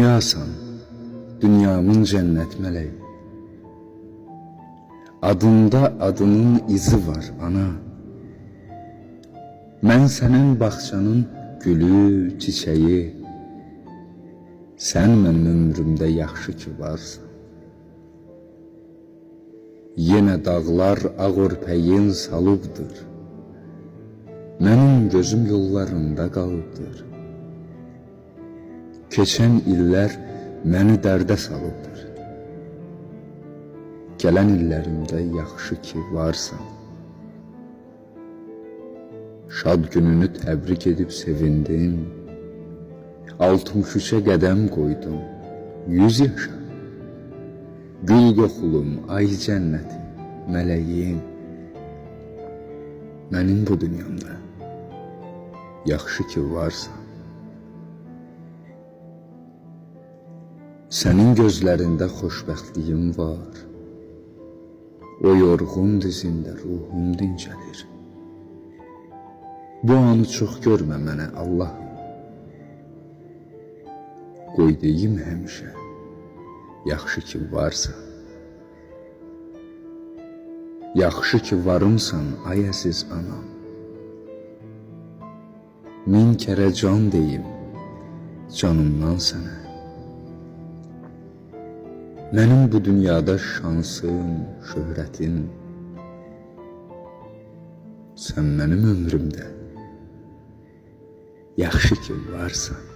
Dünyasan, dünyamın cennet meleği. Adında adının izi var ana. Mən sənin bağçanın gülü, çiçeği. Sən mənim ömrümdə yaxşı ki varsan. Yenə dağlar ağ örpəyin salıbdır. Mənim gözüm yollarında qalıbdır. Keçən illər məni dərdə salıbdır. Gələn illərimdə yaxşı ki varsan. Şad gününü təbrik edib sevindim. Altın şüşə qədəm qoydum, 100 yaşa. Gül qoxulum, ay cənnəti, mələyim. Mənim bu dünyamda yaxşı ki varsan. Sənin gözlərində xoşbəxtliyim var. O yorğun dizində ruhum dincəlir. Bu anı çox görmə mənə Allahım. Qoy deyim həmişə, yaxşı ki varsan. Yaxşı ki varımsan ay əziz anam. Min kərə can deyim canımdan sənə. Mənim bu dünyada şansım, şöhrətim. Sən mənim ömrümdə yaxşı ki varsan.